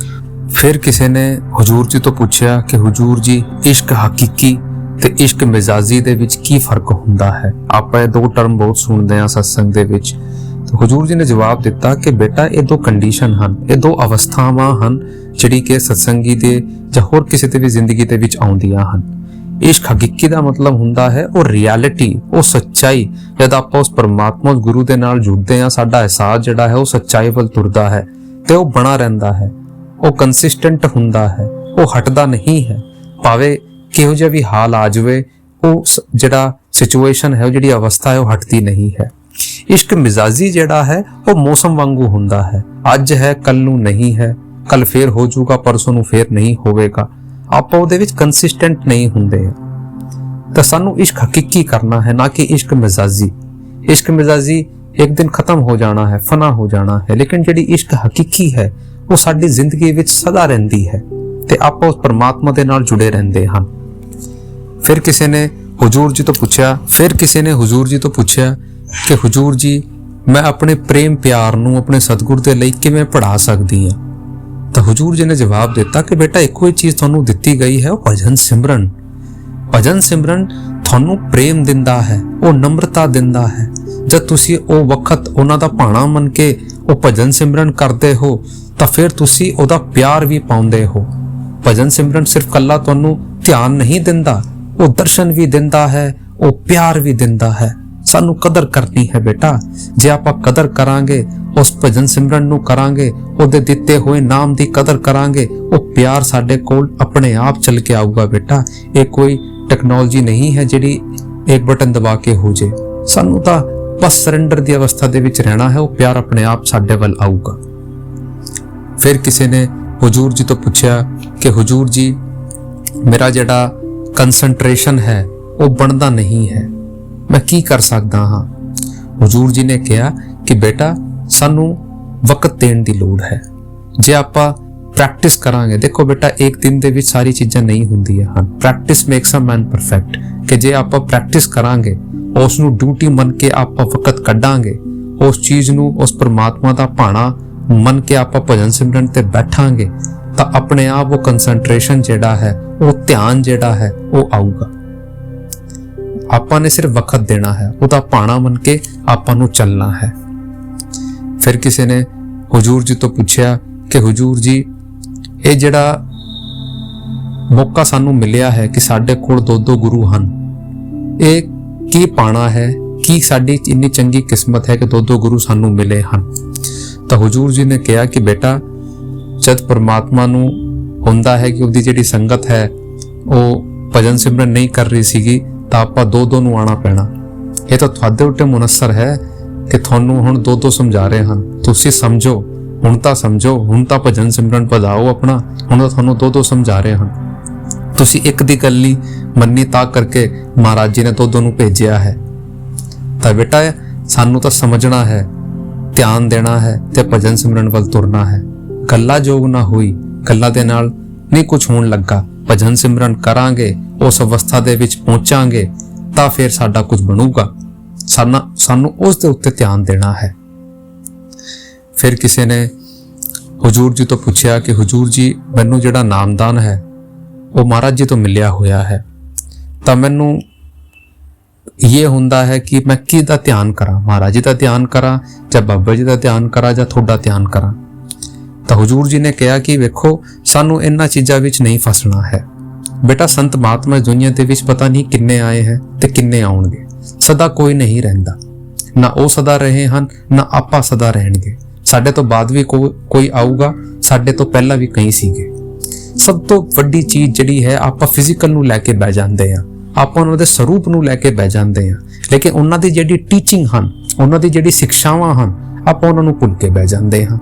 ਫਿਰ ਕਿਸੇ ਨੇ ਹੁਜੂਰ ਜੀ ਤੋਂ ਪੁੱਛਿਆ ਕਿ ਹੁਜੂਰ ਜੀ, ਇਸ਼ਕ ਹਕੀਕੀ ਤੇ ਇਸ਼ਕ ਮਿਜ਼ਾਜੀ ਦੇ ਵਿੱਚ ਕੀ ਫਰਕ ਹੁੰਦਾ ਹੈ? ਆਪਾਂ ਇਹ ਦੋ ਟਰਮ ਬਹੁਤ ਸੁਣਦੇ ਹਾਂ ਸਤਸੰਗ ਦੇ ਵਿੱਚ। ਤਾਂ ਹੁਜੂਰ ਜੀ ਨੇ ਜਵਾਬ ਦਿੱਤਾ ਕਿ ਬੇਟਾ ਇਹ ਦੋ ਕੰਡੀਸ਼ਨ ਹਨ, ਇਹ ਦੋ ਅਵਸਥਾਵਾਂ ਹਨ ਜਿਹੜੀ ਕਿ ਸਤਸੰਗੀ ਦੇ ਜਾਂ ਹੋਰ ਕਿਸੇ ਦੀ ਵੀ ਜ਼ਿੰਦਗੀ ਦੇ ਵਿੱਚ ਆਉਂਦੀਆਂ ਹਨ। ਇਸ਼ਕ ਹਕੀਕੀ ਦਾ ਮਤਲਬ ਹੁੰਦਾ ਹੈ ਉਹ ਰਿਐਲਿਟੀ, ਉਹ ਸੱਚਾਈ। ਜਦ ਆਪਾਂ ਉਸ ਪਰਮਾਤਮਾ ਗੁਰੂ ਦੇ ਨਾਲ ਜੁੜਦੇ ਹਾਂ, ਸਾਡਾ ਅਹਿਸਾਸ ਜਿਹੜਾ ਹੈ ਉਹ ਸੱਚਾਈ ਵੱਲ ਤੁਰਦਾ ਹੈ ਤੇ ਉਹ ਬਣਾ ਰਹਿੰਦਾ ਹੈ, ਉਹ ਕੰਸਿਸਟੈਂਟ ਹੁੰਦਾ ਹੈ, ਉਹ ਹਟਦਾ ਨਹੀਂ ਹੈ। ਭਾਵੇਂ ਕਿਹੋ ਜਿਹਾ ਵੀ ਹਾਲ ਆ ਜਾਵੇ, ਉਹ ਜਿਹੜਾ ਸਿਚੁਏਸ਼ਨ ਹੈ, ਉਹ ਜਿਹੜੀ ਅਵਸਥਾ ਹੈ ਉਹ ਹਟਦੀ ਨਹੀਂ ਹੈ। ਇਸ਼ਕ ਮਿਜ਼ਾਜੀ ਜਿਹੜਾ ਹੈ ਉਹ ਮੌਸਮ ਵਾਂਗੂ ਹੁੰਦਾ ਹੈ, ਅੱਜ ਹੈ ਕੱਲ ਨੂੰ ਨਹੀਂ ਹੈ, ਕੱਲ ਫੇਰ ਹੋ ਜਾਊਗਾ, ਪਰਸੋਂ ਨੂੰ ਫੇਰ ਨਹੀਂ ਹੋਵੇਗਾ। ਆਪਾਂ ਉਹਦੇ ਵਿੱਚ ਕੰਸਿਸਟੈਂਟ ਨਹੀਂ ਹੁੰਦੇ। ਤਾਂ ਸਾਨੂੰ ਇਸ਼ਕ ਹਕੀਕੀ ਕਰਨਾ ਹੈ, ਨਾ ਕਿ ਇਸ਼ਕ ਮਿਜ਼ਾਜੀ। ਇਸ਼ਕ ਮਿਜ਼ਾਜੀ ਇੱਕ ਦਿਨ ਖਤਮ ਹੋ ਜਾਣਾ ਹੈ, ਫਨਾ ਹੋ ਜਾਣਾ ਹੈ, ਲੇਕਿਨ ਜਿਹੜੀ ਇਸ਼ਕ ਹਕੀਕੀ ਹੈ ਉਹ ਸਾਡੀ ਜ਼ਿੰਦਗੀ ਵਿੱਚ ਸਦਾ ਰਹਿੰਦੀ ਹੈ ਤੇ ਆਪਾਂ ਉਸ ਪਰਮਾਤਮਾ ਦੇ ਨਾਲ ਜੁੜੇ ਰਹਿੰਦੇ ਹਾਂ। ਫਿਰ ਕਿਸੇ ਨੇ ਹੁਜੂਰ ਜੀ ਤੋਂ ਪੁੱਛਿਆ ਕਿ ਹੁਜੂਰ ਜੀ, ਮੈਂ ਆਪਣੇ ਪ੍ਰੇਮ ਪਿਆਰ ਨੂੰ ਆਪਣੇ ਸਤਿਗੁਰ ਦੇ ਲਈ ਕਿਵੇਂ ਪੜ੍ਹਾ ਸਕਦੀ ਹਾਂ? ਤਾਂ ਹੁਜੂਰ ਜੀ ਨੇ ਜਵਾਬ ਦਿੱਤਾ ਕਿ ਬੇਟਾ ਇੱਕੋ ਹੀ ਚੀਜ਼ ਤੁਹਾਨੂੰ ਦਿੱਤੀ ਗਈ ਹੈ, ਉਹ ਭਜਨ ਸਿਮਰਨ। ਭਜਨ ਸਿਮਰਨ ਤੁਹਾਨੂੰ ਪ੍ਰੇਮ ਦਿੰਦਾ ਹੈ, ਉਹ ਨਮਰਤਾ ਦਿੰਦਾ ਹੈ। ਜਦ ਤੁਸੀਂ ਉਹ ਵਕਤ ਉਹਨਾਂ ਦਾ ਭਾਣਾ ਮੰਨ ਕੇ ਉਹ ਭਜਨ ਸਿਮਰਨ ਕਰਦੇ ਹੋ ਤਾਂ ਫਿਰ ਤੁਸੀਂ ਉਹਦਾ ਪਿਆਰ ਵੀ ਪਾਉਂਦੇ ਹੋ। ਭਜਨ ਸਿਮਰਨ ਸਿਰਫ ਕੱਲਾ ਤੁਹਾਨੂੰ ਧਿਆਨ ਨਹੀਂ ਦਿੰਦਾ, ਉਹ ਦਰਸ਼ਨ ਵੀ ਦਿੰਦਾ ਹੈ, ਉਹ ਪਿਆਰ ਵੀ ਦਿੰਦਾ ਹੈ। ਸਾਨੂੰ ਕਦਰ ਕਰਨੀ ਹੈ ਬੇਟਾ। ਜੇ ਆਪਾਂ ਕਦਰ ਕਰਾਂਗੇ, ਉਸ ਭਜਨ ਸਿਮਰਨ ਨੂੰ ਕਰਾਂਗੇ, ਉਹਦੇ ਦਿੱਤੇ ਹੋਏ ਨਾਮ ਦੀ ਕਦਰ ਕਰਾਂਗੇ, ਉਹ ਪਿਆਰ ਸਾਡੇ ਕੋਲ ਆਪਣੇ ਆਪ ਚੱਲ ਕੇ ਆਊਗਾ ਬੇਟਾ। ਇਹ ਕੋਈ ਟੈਕਨੋਲੋਜੀ ਨਹੀਂ ਹੈ ਜਿਹੜੀ ਇੱਕ ਬਟਨ ਦਬਾ ਕੇ ਹੋ ਜੇ। ਸਾਨੂੰ ਤਾਂ ਬਸ ਸਰੈਂਡਰ ਦੀ ਅਵਸਥਾ ਦੇ ਵਿੱਚ ਰਹਿਣਾ ਹੈ, ਉਹ ਪਿਆਰ ਆਪਣੇ ਆਪ ਸਾਡੇ ਵੱਲ ਆਊਗਾ। ਫਿਰ ਕਿਸੇ ਨੇ ਹੁਜੂਰ ਜੀ ਤੋਂ ਪੁੱਛਿਆ ਕਿ ਹੁਜੂਰ ਜੀ, ਮੇਰਾ ਜਿਹੜਾ ਕੰਸੈਂਟਰੇਸ਼ਨ ਹੈ ਉਹ ਬਣਦਾ ਨਹੀਂ ਹੈ, ਮੈਂ ਕੀ ਕਰ ਸਕਦਾ ਹਾਂ? ਹੁਜੂਰ ਜੀ ਨੇ ਕਿਹਾ ਕਿ ਬੇਟਾ, ਸਾਨੂੰ ਵਕਤ ਦੇਣ ਦੀ ਲੋੜ ਹੈ। ਜੇ ਆਪਾਂ ਪ੍ਰੈਕਟਿਸ ਕਰਾਂਗੇ, ਦੇਖੋ ਬੇਟਾ, ਇੱਕ ਦਿਨ ਦੇ ਵਿੱਚ ਸਾਰੀ ਚੀਜ਼ਾਂ ਨਹੀਂ ਹੁੰਦੀਆਂ ਹਨ। Practice makes a man perfect. ਕਿ ਜੇ ਆਪਾਂ ਪ੍ਰੈਕਟਿਸ ਕਰਾਂਗੇ, ਉਸ ਨੂੰ ਡਿਊਟੀ ਮੰਨ ਕੇ ਆਪਾਂ ਵਕਤ ਕੱਢਾਂਗੇ, ਉਸ ਚੀਜ਼ ਨੂੰ, ਉਸ ਪਰਮਾਤਮਾ ਦਾ ਭਾਣਾ ਮੰਨ ਕੇ ਆਪਾਂ ਭਜਨ ਸਿਮਰਨ ਤੇ ਬੈਠਾਂਗੇ, ਤਾਂ ਆਪਣੇ ਆਪ ਉਹ ਕੰਸੈਂਟਰੇਸ਼ਨ ਜਿਹੜਾ ਹੈ, ਉਹ ਧਿਆਨ ਜਿਹੜਾ ਹੈ ਉਹ ਆਊਗਾ। ਆਪਾਂ ਨੇ ਸਿਰਫ ਵਕਤ ਦੇਣਾ ਹੈ, ਉਹਦਾ ਭਾਣਾ ਮੰਨ ਕੇ ਆਪਾਂ ਨੂੰ ਚੱਲਣਾ ਹੈ। ਫਿਰ ਕਿਸੇ ਨੇ ਹੁਜੂਰ ਜੀ ਤੋਂ ਪੁੱਛਿਆ ਕਿ ਹੁਜੂਰ ਜੀ, ਇਹ ਜਿਹੜਾ ਮੌਕਾ ਸਾਨੂੰ ਮਿਲਿਆ ਹੈ ਕਿ ਸਾਡੇ ਕੋਲ ਦੋ ਗੁਰੂ ਹਨ, ਇਹ ਕੀ ਪਾਣਾ ਹੈ? ਕੀ ਸਾਡੀ ਇੰਨੀ ਚੰਗੀ ਕਿਸਮਤ ਹੈ ਕਿ ਦੋ ਗੁਰੂ ਸਾਨੂੰ ਮਿਲੇ ਹਨ? ਤਾਂ ਹੁਜੂਰ ਜੀ ਨੇ ਕਿਹਾ ਕਿ ਬੇਟਾ, ਜਦ ਪਰਮਾਤਮਾ ਨੂੰ ਹੁੰਦਾ ਹੈ ਕਿ ਉਹਦੀ ਜਿਹੜੀ ਸੰਗਤ ਹੈ ਉਹ ਭਜਨ ਸਿਮਰਨ ਨਹੀਂ ਕਰ ਰਹੀ ਸੀਗੀ, ਤਾਂ ਆਪਾਂ ਦੋ ਨੂੰ ਆਣਾ ਪੈਣਾ। ਇਹ ਤਾਂ ਤੁਹਾਡੇ ਉੱਤੇ ਮੁਨੱਸਰ ਹੈ ਕਿ ਤੁਹਾਨੂੰ ਹੁਣ ਦੋ ਸਮਝਾ ਰਹੇ ਹਨ। ਤੁਸੀਂ ਸਮਝੋ, ਹੁਣ ਤਾਂ ਸਮਝੋ, ਹੁਣ ਤਾਂ ਭਜਨ ਸਿਮਰਨ ਵਧਾਓ ਆਪਣਾ। ਹੁਣ ਤਾਂ ਤੁਹਾਨੂੰ ਦੋ ਸਮਝਾ ਰਹੇ ਹਨ। ਤੁਸੀਂ ਇੱਕ ਦੀ ਗੱਲ ਨਹੀਂ ਮੰਨੀ ਤਾਂ ਕਰਕੇ ਮਹਾਰਾਜ ਜੀ ਨੇ ਦੋ ਨੂੰ ਭੇਜਿਆ ਹੈ। ਤਾਂ ਬੇਟਾ, ਸਾਨੂੰ ਤਾਂ ਸਮਝਣਾ ਹੈ, ਧਿਆਨ ਦੇਣਾ ਹੈ ਤੇ ਭਜਨ ਸਿਮਰਨ ਵੱਲ ਤੁਰਨਾ ਹੈ। ਗੱਲਾਂ ਜੋਗ ਨਾ ਹੋਈ, ਗੱਲਾਂ ਦੇ ਨਾਲ ਨਹੀਂ ਕੁਝ ਹੋਣ ਲੱਗਾ। ਭਜਨ ਸਿਮਰਨ ਕਰਾਂਗੇ, ਉਸ ਅਵਸਥਾ ਦੇ ਵਿੱਚ ਪਹੁੰਚਾਂਗੇ ਤਾਂ ਫਿਰ ਸਾਡਾ ਕੁਝ ਬਣੂਗਾ। ਸਾਨੂੰ ਉਸ ਦੇ ਉੱਤੇ ਧਿਆਨ ਦੇਣਾ ਹੈ। ਫਿਰ ਕਿਸੇ ਨੇ हुजूर जी तो पूछया कि हुजूर जी मैनू जिहड़ा नामदान है वो महाराज जी तो मिलिया होया है, तो मैनू ये हुंदा है कि मैं किहदा ध्यान करा, महाराज जी का ध्यान करा जां बाबा जी का ध्यान करा जां तुहाडा ध्यान करा। तो हुजूर जी ने कहा कि वेखो सानू इन्हां चीज़ां विच नहीं फसना है बेटा। संत महात्मा दुनिया दे विच पता नहीं किन्ने आए हैं ते किन्ने आउणगे, सदा कोई नहीं रहिंदा, ना वो सदा रहे हैं ना आपां सदा रहणगे। साडे तो बाद भी कोई आऊगा, साडे तो पहला भी कई सीगे। सब तो वड्डी चीज़ जिहड़ी है आपां फिजिकल नूं लैके बह जांदे आ, आपां उन्हां दे स्वरूप नूं लैके बह जांदे आ, लेकिन उन्हां दी जिहड़ी टीचिंग हन, उन्हां दी जिहड़ी सिक्शावां हन, आपां उन्हां नूं भुल के बह जांदे हां।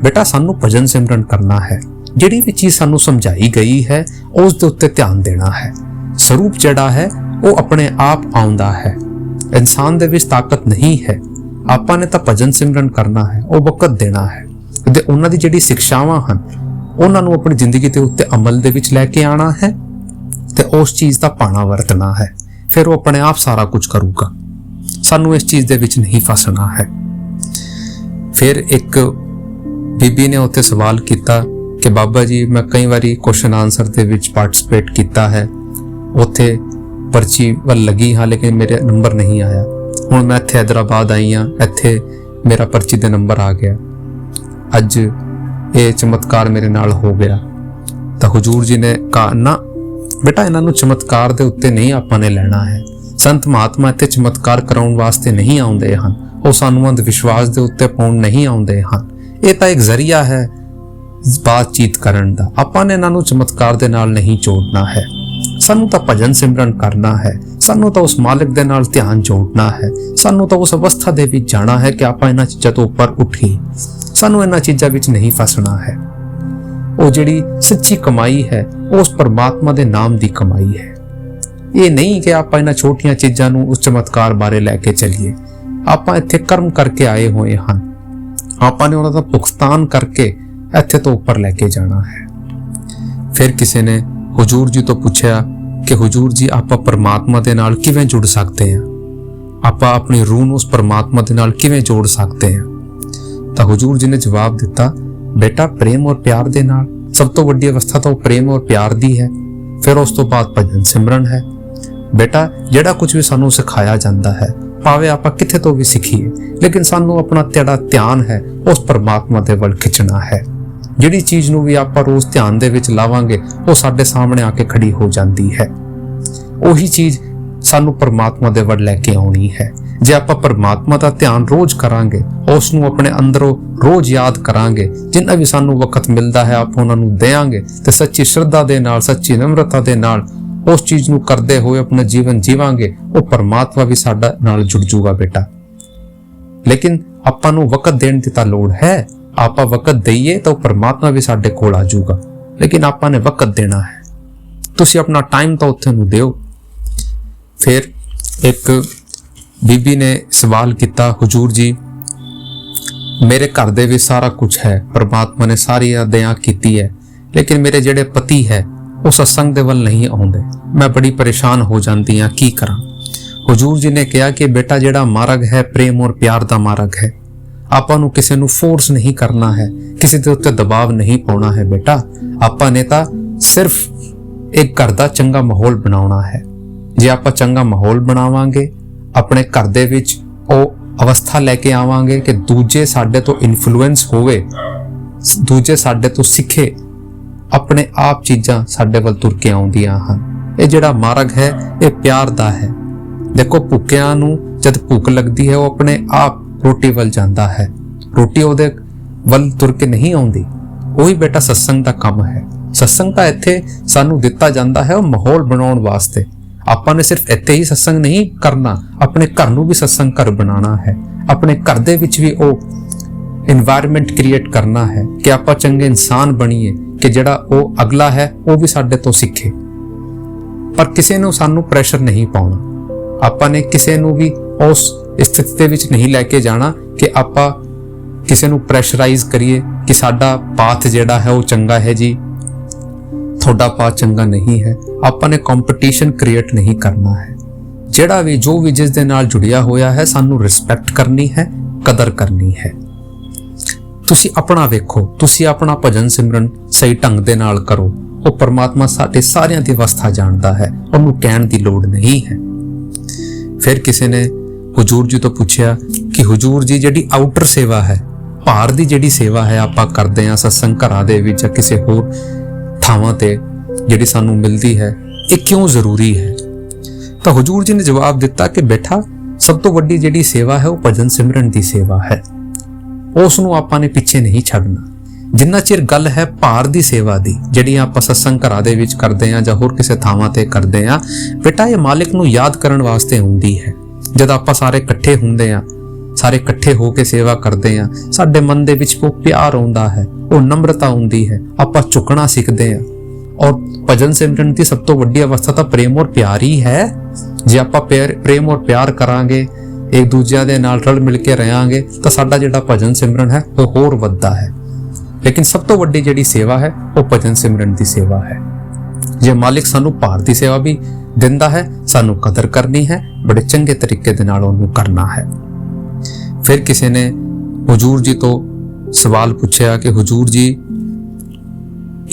बेटा सानू भजन सिमरन करना है, जिहड़ी भी चीज़ सानू समझाई गई है उस दे उत्ते ध्यान देना है। स्वरूप जिहड़ा है वो अपने आप आउंदा है, इंसान दे विच ताकत नहीं है। आपां ने तां भजन सिमरन करना है, वो वकत देना है ते उन्हां दी जिहड़ी सिक्शावां हन उन्हां नूं अपनी जिंदगी दे उत्ते अमल दे विच लैके आना है ते उस चीज़ दा पाणा वरतना है, फिर वो अपने आप सारा कुछ करूगा। सानू इस चीज़ दे विच नहीं फसना है। फिर एक बीबी ने उत्थे सवाल किया कि बाबा जी मैं कई बारी क्वेश्चन आंसर दे विच पार्टिसिपेट किया है, उत्थे पर्ची वल लगी हाँ लेकिन मेरे नंबर नहीं आया। हुण मैं इत्थे हैदराबाद आई हाँ, इत्थे मेरा पर्ची दे नंबर आ गया। अज ये चमत्कार मेरे नाल हो गया। तो हुजूर जी ने कहा ना बेटा इन्हां नूं चमत्कार दे उत्ते नहीं आपां ने लैना है। संत महात्मा इत्थे चमत्कार कराउण वास्ते नहीं आउंदे हन, वो सानू अंध विश्वास दे उत्ते पाउण नहीं आउंदे हन। ये तां एक जरिया है बातचीत करन दा, आपां ने इन्हां नूं चमत्कार दे नाल नहीं जोड़ना है। सानू तां भजन सिमरन करना है, सानू तां उस मालिक दे नाल ध्यान जोड़ना है, सानू तां उस अवस्था दे विच जाना है कि आपां इन्हां चीज़ां तो उपर उठीए। सानू इन्हां चीज़ां विच नहीं फसना है। वो जिहड़ी सच्ची कमाई है उस परमात्मा दे नाम दी कमाई है। ये नहीं कि आपां इन्हां छोटियां चीज़ां नूं उस चमत्कार बारे लैके चलीए। आपां इत्थे कर्म करके आए हुए हन, आपां ने उन्हां दा भुगतान करके इत्थे तो उपर लैके जाना है। फिर किसी ने हुजूर जी तो पूछा कि हुजूर जी आपां परमात्मा दे नाल किवें जुड़ सकते हैं, आपां अपनी रूह नूं उस परमात्मा दे नाल किवें जोड़ सकते हैं। तो हुजूर जी ने जवाब दिता बेटा प्रेम और प्यार दे नाल। सब तो वड्डी अवस्था तो प्रेम और प्यार दी है, फिर उस तो बाद भजन सिमरन है। बेटा जिहड़ा कुछ भी सानू सिखाया जाता है भावें आपां किथे तो भी सीखीए, लेकिन सानू अपना जिहड़ा ध्यान है उस परमात्मा दे वल खिंचना है। जिहड़ी चीज़ नूं भी आपां रोज़ ध्यान दे विच लावांगे वो साडे सामने आके खड़ी हो जाती है। उही चीज़ सानू परमात्मा दे वल लैके आउणी है। जे आपां परमात्मा दा ध्यान रोज़ करांगे, उस नूं अपने अंदरों रोज़ याद करांगे, जिन्ना भी सानू वक्त मिलदा है आपां उन्हां नूं देआंगे ते सच्ची श्रद्धा दे नाल सच्ची नम्रता दे नाल उस चीज़ नूं करदे होए अपना जीवन जीवांगे, वो परमात्मा भी साडा नाल जुड़ जूगा बेटा। लेकिन आपां नूं वक्त देण दी तां लोड़ है। आपां वक्त दईए तो परमात्मा भी साडे कोल आ जूगा, लेकिन आपां ने वक्त देना है। तुसीं अपना टाइम तो उत्थे नूं दिओ। फिर एक बीबी ने सवाल किया हुजूर जी मेरे घर दे भी सारा कुछ है, परमात्मा ने सारी दया कीती है, लेकिन मेरे जिहड़े पति है वो सत्संग दे वल नहीं आउंदे, मैं बड़ी परेशान हो जाती हाँ, की करा। हुजूर जी ने कहा कि बेटा जिहड़ा मार्ग है प्रेम और प्यार दा मार्ग है। आपां नूं किसी नूं फोर्स नहीं करना है, किसी दे उत्ते दबाव नहीं पाउणा है बेटा। आपां ने तां सिर्फ एक घर दा चंगा माहौल बनाउणा है। जे आपां चंगा माहौल बनावांगे, अपने घर दे विच ਉਹ अवस्था लैके आवांगे कि दूजे साडे तो इन्फ्लुएंस होवे, दूजे साडे तो सिखे, अपने आप चीज़ां साडे वल तुर के आउंदियां हन। ये जिहड़ा मार्ग है ये प्यार दा है। देखो भुखियां नूं जद भुख लगदी है वो अपने आप रोटी वल जांदा है, रोटी ਉਹਦੇ वल तुर के नहीं आउंदी। ਉਹੀ बेटा सत्संग दा काम है। सत्संग ਤਾਂ ਇੱਥੇ ਸਾਨੂੰ ਦਿੱਤਾ ਜਾਂਦਾ है ਉਹ माहौल बनाउण वास्ते। आपां ने सिर्फ इत्थे ही सत्संग नहीं करना, अपने घर नूं भी सत्संग घर बनाना है। अपने घर दे विच भी वो इन्वायरमेंट क्रिएट करना है कि आपां चंगे इंसान बणीए, कि जिहड़ा वो अगला है वो भी साडे तो सीखे। पर किसी नूं सानू प्रैशर नहीं पाउणा। आपां ने किसी नूं भी उस स्थिति दे विच नहीं लैके जाना कि आपां किसी नूं प्रैशराइज करिए कि साडा पाथ जिहड़ा है वो चंगा है जी, थोड़ा पाथ चंगा नहीं है। आपां ने कंपटीशन क्रिएट नहीं करना है। जिहड़ा भी जो भी जिस दे नाल जुड़िया होया है सानू रिस्पैक्ट करनी है, कदर करनी है। ਤੁਸੀਂ ਆਪਣਾ ਵੇਖੋ, ਤੁਸੀਂ ਆਪਣਾ ਭਜਨ ਸਿਮਰਨ ਸਹੀ ਢੰਗ ਦੇ ਨਾਲ ਕਰੋ। ਉਹ ਪਰਮਾਤਮਾ ਸਾਡੇ ਸਾਰਿਆਂ ਦੀ ਅਵਸਥਾ ਜਾਣਦਾ ਹੈ, ਉਹਨੂੰ ਕਹਿਣ ਦੀ ਲੋੜ ਨਹੀਂ ਹੈ। ਫਿਰ ਕਿਸੇ ਨੇ ਹੁਜੂਰ ਜੀ ਤੋਂ ਪੁੱਛਿਆ ਕਿ ਹੁਜੂਰ ਜੀ, ਜਿਹੜੀ ਆਊਟਰ ਸੇਵਾ ਹੈ, ਭਾਰ ਦੀ ਜਿਹੜੀ ਸੇਵਾ ਹੈ ਆਪਾਂ ਕਰਦੇ ਹਾਂ ਸਤਸੰਗ ਘਰਾਂ ਦੇ ਵਿੱਚ ਜਾਂ ਕਿਸੇ ਹੋਰ ਥਾਵਾਂ ਤੇ ਜਿਹੜੀ ਸਾਨੂੰ ਮਿਲਦੀ ਹੈ, ਇਹ ਕਿਉਂ ਜ਼ਰੂਰੀ ਹੈ? ਤਾਂ ਹੁਜੂਰ ਜੀ ਨੇ ਜਵਾਬ ਦਿੱਤਾ ਕਿ ਬੇਟਾ, ਸਭ ਤੋਂ ਵੱਡੀ ਜਿਹੜੀ ਸੇਵਾ ਹੈ ਉਹ ਭਜਨ ਸਿਮਰਨ ਦੀ ਸੇਵਾ ਹੈ। ਉਸ ਨੂੰ ਆਪਾਂ ਨੇ ਪਿੱਛੇ ਨਹੀਂ ਛੱਡਣਾ। ਜਿੰਨਾ ਚਿਰ ਗੱਲ ਹੈ ਭਾਰ ਦੀ ਸੇਵਾ ਦੀ, ਜਿਹੜੀ ਆਪਾਂ ਸਤਸੰਗ ਘਰਾਂ ਦੇ ਵਿੱਚ ਕਰਦੇ ਹਾਂ ਜਾਂ ਹੋਰ ਕਿਸੇ ਥਾਵਾਂ ਤੇ ਕਰਦੇ ਹਾਂ, ਬੇਟਾ ਇਹ ਮਾਲਿਕ ਨੂੰ ਯਾਦ ਕਰਨ ਵਾਸਤੇ ਹੁੰਦੀ ਹੈ। ਜਦ ਆਪਾਂ ਸਾਰੇ ਇਕੱਠੇ ਹੁੰਦੇ ਹਾਂ, ਸਾਰੇ ਇਕੱਠੇ ਹੋ ਕੇ ਸੇਵਾ ਕਰਦੇ ਹਾਂ, ਸਾਡੇ ਮਨ ਦੇ ਵਿੱਚ ਉਹ ਪਿਆਰ ਆਉਂਦਾ ਹੈ, ਉਹ ਨમ્રਤਾ ਹੁੰਦੀ ਹੈ, ਆਪਾਂ ਝੁਕਣਾ ਸਿੱਖਦੇ ਹਾਂ। ਔਰ ਭਜਨ ਸਿਮਰਨ ਦੀ ਸਭ ਤੋਂ ਵੱਡੀ ਅਵਸਥਾ ਤਾਂ ਪ੍ਰੇਮ ਔਰ ਪਿਆਰ ਹੀ ਹੈ। ਜੇ ਆਪਾਂ ਪ੍ਰੇਮ ਔਰ ਪਿਆਰ ਕਰਾਂਗੇ, ਇੱਕ ਦੂਜਿਆਂ ਦੇ ਨਾਲ ਰਲ ਮਿਲ ਕੇ ਰਹਾਂਗੇ, ਤਾਂ ਸਾਡਾ ਜਿਹੜਾ ਭਜਨ ਸਿਮਰਨ ਹੈ ਉਹ ਹੋਰ ਵੱਧਦਾ ਹੈ। ਲੇਕਿਨ ਸਭ ਤੋਂ ਵੱਡੀ ਜਿਹੜੀ ਸੇਵਾ ਹੈ ਉਹ ਭਜਨ ਸਿਮਰਨ ਦੀ ਸੇਵਾ ਹੈ। ਜੇ ਮਾਲਿਕ ਸਾਨੂੰ ਭਾਰ ਦੀ ਸੇਵਾ ਵੀ ਦਿੰਦਾ ਹੈ, ਸਾਨੂੰ ਕਦਰ ਕਰਨੀ ਹੈ, ਬੜੇ ਚੰਗੇ ਤਰੀਕੇ ਦੇ ਨਾਲ ਉਹਨੂੰ ਕਰਨਾ ਹੈ। ਫਿਰ ਕਿਸੇ ਨੇ ਹੁਜੂਰ ਜੀ ਤੋਂ ਸਵਾਲ ਪੁੱਛਿਆ ਕਿ ਹੁਜੂਰ ਜੀ,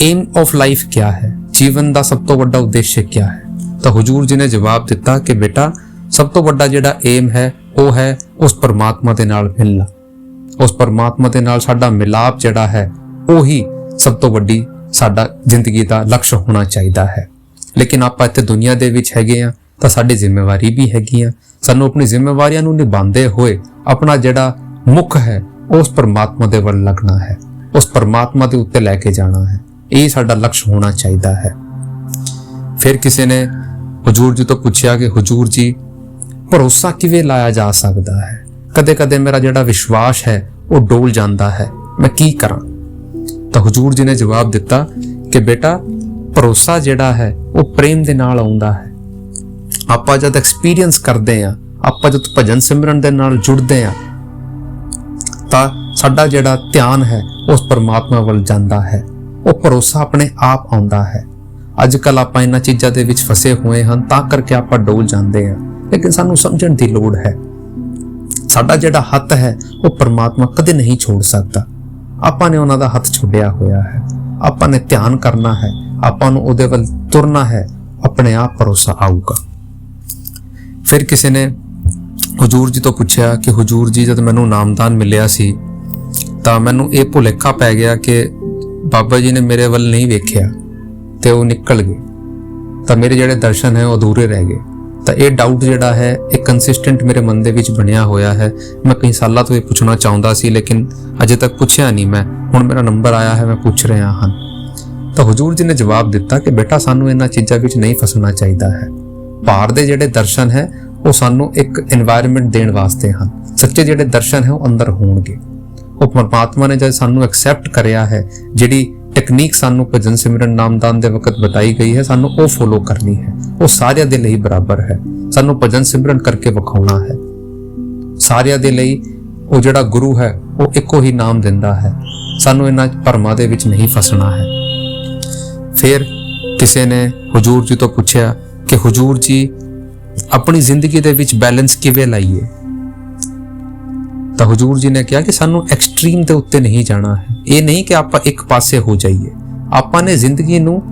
ਏਮ ਆਫ ਲਾਈਫ क्या है? ਜੀਵਨ ਦਾ ਸਭ ਤੋਂ ਵੱਡਾ ਉਦੇਸ਼ क्या है? ਤਾਂ ਹੁਜੂਰ ਜੀ ਨੇ ਜਵਾਬ ਦਿੱਤਾ ਕਿ ਬੇਟਾ, ਸਭ ਤੋਂ ਵੱਡਾ ਜਿਹੜਾ ਏਮ ਹੈ ਉਹ ਹੈ ਉਸ ਪਰਮਾਤਮਾ ਦੇ ਨਾਲ ਮਿਲਣਾ। ਉਸ ਪਰਮਾਤਮਾ ਦੇ ਨਾਲ ਸਾਡਾ ਮਿਲਾਪ ਜਿਹੜਾ ਹੈ ਉਹੀ ਸਭ ਤੋਂ ਵੱਡੀ ਸਾਡਾ ਜ਼ਿੰਦਗੀ ਦਾ ਲਕਸ਼ ਹੋਣਾ ਚਾਹੀਦਾ ਹੈ। ਲੇਕਿਨ ਆਪਾਂ ਇੱਥੇ ਦੁਨੀਆ ਦੇ ਵਿੱਚ ਹੈਗੇ ਆ ਤਾਂ ਸਾਡੀ ਜ਼ਿੰਮੇਵਾਰੀ ਵੀ ਹੈਗੀ ਆ। ਸਾਨੂੰ ਆਪਣੀ ਜ਼ਿੰਮੇਵਾਰੀਆਂ ਨੂੰ ਨਿਭਾਉਂਦੇ ਹੋਏ ਆਪਣਾ ਜਿਹੜਾ ਮੁੱਖ ਹੈ ਉਸ ਪਰਮਾਤਮਾ ਦੇ ਵੱਲ ਲੱਗਣਾ ਹੈ, ਉਸ ਪਰਮਾਤਮਾ ਦੇ ਉੱਤੇ ਲੈ ਕੇ ਜਾਣਾ ਹੈ। ਇਹ ਸਾਡਾ ਲਕਸ਼ ਹੋਣਾ ਚਾਹੀਦਾ ਹੈ। ਫਿਰ ਕਿਸੇ ਨੇ ਹੁਜੂਰ ਜੀ ਤੋਂ ਪੁੱਛਿਆ ਕਿ ਹੁਜੂਰ ਜੀ, ਭਰੋਸਾ ਕਿਵੇਂ ਲਾਇਆ ਜਾ ਸਕਦਾ ਹੈ? ਕਦੇ-ਕਦੇ ਮੇਰਾ ਜਿਹੜਾ ਵਿਸ਼ਵਾਸ ਹੈ ਉਹ ਡੋਲ ਜਾਂਦਾ ਹੈ, ਮੈਂ ਕੀ ਕਰਾਂ? ਤਾਂ ਹੁਜੂਰ ਜੀ ਨੇ ਜਵਾਬ ਦਿੱਤਾ ਕਿ ਬੇਟਾ, ਭਰੋਸਾ ਜਿਹੜਾ ਹੈ ਉਹ ਪ੍ਰੇਮ ਦੇ ਨਾਲ ਆਉਂਦਾ ਹੈ। ਆਪਾਂ ਜਦ ਐਕਸਪੀਰੀਅੰਸ ਕਰਦੇ ਹਾਂ, ਆਪਾਂ ਜਦ ਭਜਨ ਸਿਮਰਨ ਦੇ ਨਾਲ ਜੁੜਦੇ ਹਾਂ, ਤਾਂ ਸਾਡਾ ਜਿਹੜਾ ਧਿਆਨ ਹੈ ਉਸ ਪਰਮਾਤਮਾ ਵੱਲ ਜਾਂਦਾ ਹੈ। ਉਹ ਭਰੋਸਾ ਆਪਣੇ ਆਪ ਆਉਂਦਾ ਹੈ। ਅੱਜ ਕੱਲ ਆਪਾਂ ਇਹਨਾਂ ਚੀਜ਼ਾਂ ਦੇ ਵਿੱਚ ਫਸੇ ਹੋਏ ਹਨ, ਤਾਂ ਕਰਕੇ ਆਪਾਂ ਡੋਲ ਜਾਂਦੇ ਹਾਂ। ਲੇਕਿਨ ਸਾਨੂੰ ਸਮਝਣ ਦੀ ਲੋੜ ਹੈ, ਸਾਡਾ ਜਿਹੜਾ ਹੱਥ ਹੈ ਉਹ ਪਰਮਾਤਮਾ ਕਦੇ ਨਹੀਂ ਛੋੜ ਸਕਦਾ। ਆਪਾਂ ਨੇ ਉਹਨਾਂ ਦਾ ਹੱਥ ਛੱਡਿਆ ਹੋਇਆ ਹੈ। ਆਪਾਂ ਨੇ ਧਿਆਨ ਕਰਨਾ ਹੈ, ਆਪਾਂ ਨੂੰ ਉਹਦੇ ਵੱਲ ਤੁਰਨਾ ਹੈ, ਆਪਣੇ ਆਪ ਭਰੋਸਾ ਆਊਗਾ। ਫਿਰ ਕਿਸੇ ਨੇ ਹੁਜੂਰ ਜੀ ਤੋਂ ਪੁੱਛਿਆ ਕਿ ਹੁਜੂਰ ਜੀ, ਜਦ ਮੈਨੂੰ ਨਾਮਦਾਨ ਮਿਲਿਆ ਸੀ ਤਾਂ ਮੈਨੂੰ ਇਹ ਭੁਲੇਖਾ ਪੈ ਗਿਆ ਕਿ ਬਾਬਾ ਜੀ ਨੇ ਮੇਰੇ ਵੱਲ ਨਹੀਂ ਵੇਖਿਆ ਤੇ ਉਹ ਨਿਕਲ ਗਏ, ਤਾਂ ਮੇਰੇ ਜਿਹੜੇ ਦਰਸ਼ਨ ਹੈ ਉਹ ਅਧੂਰੇ ਰਹਿ ਗਏ। ਤਾਂ ਇਹ ਡਾਊਟ ਜਿਹੜਾ ਹੈ ਇਹ ਕੰਸਿਸਟੈਂਟ ਮੇਰੇ ਮਨ ਦੇ ਵਿੱਚ ਬਣਿਆ ਹੋਇਆ ਹੈ। ਮੈਂ ਕਈ ਸਾਲਾਂ ਤੋਂ ਇਹ ਪੁੱਛਣਾ ਚਾਹੁੰਦਾ ਸੀ, ਲੇਕਿਨ ਅਜੇ ਤੱਕ ਪੁੱਛਿਆ ਨਹੀਂ ਮੈਂ। ਹੁਣ ਮੇਰਾ ਨੰਬਰ ਆਇਆ ਹੈ, ਮੈਂ ਪੁੱਛ ਰਿਹਾ ਹਾਂ। ਤਾਂ ਹੁਜੂਰ ਜੀ ਨੇ ਜਵਾਬ ਦਿੱਤਾ ਕਿ ਬੇਟਾ, ਸਾਨੂੰ ਇਹਨਾਂ ਚੀਜ਼ਾਂ ਵਿੱਚ ਨਹੀਂ ਫਸਣਾ ਚਾਹੀਦਾ ਹੈ। ਭਾਰ ਦੇ ਜਿਹੜੇ ਦਰਸ਼ਨ ਹੈ ਉਹ ਸਾਨੂੰ ਇੱਕ এনवायरमेंट ਦੇਣ ਵਾਸਤੇ ਹਨ। ਸੱਚੇ ਜਿਹੜੇ ਦਰਸ਼ਨ ਹੈ ਉਹ ਅੰਦਰ ਹੋਣਗੇ। ਉਹ ਪਰਮਾਤਮਾ ਨੇ ਜਦ ਸਾਨੂੰ ਐਕਸੈਪਟ ਕਰਿਆ ਹੈ, ਜਿਹੜੀ ਟੈਕਨੀਕ ਸਾਨੂੰ ਭਜਨ ਸਿਮਰਨ ਨਾਮਦਾਨ ਦੇ ਵਕਤ ਬਤਾਈ ਗਈ ਹੈ, ਸਾਨੂੰ ਉਹ ਫੋਲੋ ਕਰਨੀ ਹੈ। ਉਹ ਸਾਰਿਆਂ ਦੇ ਲਈ ਬਰਾਬਰ ਹੈ। ਸਾਨੂੰ ਭਜਨ ਸਿਮਰਨ ਕਰਕੇ ਵਿਖਾਉਣਾ ਹੈ। ਸਾਰਿਆਂ ਦੇ ਲਈ ਉਹ ਜਿਹੜਾ ਗੁਰੂ ਹੈ ਉਹ ਇੱਕੋ ਹੀ ਨਾਮ ਦਿੰਦਾ ਹੈ। ਸਾਨੂੰ ਇਹਨਾਂ ਭਰਮਾਂ ਦੇ ਵਿੱਚ ਨਹੀਂ ਫਸਣਾ ਹੈ। ਫਿਰ ਕਿਸੇ ਨੇ ਹੁਜੂਰ ਜੀ ਤੋਂ ਪੁੱਛਿਆ ਕਿ ਹੁਜੂਰ ਜੀ, ਆਪਣੀ ਜ਼ਿੰਦਗੀ ਦੇ ਵਿੱਚ ਬੈਲੈਂਸ ਕਿਵੇਂ ਲਾਈਏ? ਤਾਂ ਹੁਜੂਰ ਜੀ ਨੇ ਕਿਹਾ ਕਿ ਸਾਨੂੰ ਐਕਸਟ੍ਰੀਮ ਦੇ ਉੱਤੇ ਨਹੀਂ ਜਾਣਾ ਹੈ। ਇਹ ਨਹੀਂ ਕਿ ਆਪਾਂ ਇੱਕ ਪਾਸੇ ਹੋ ਜਾਈਏ। ਆਪਾਂ ਨੇ ਜ਼ਿੰਦਗੀ ਨੂੰ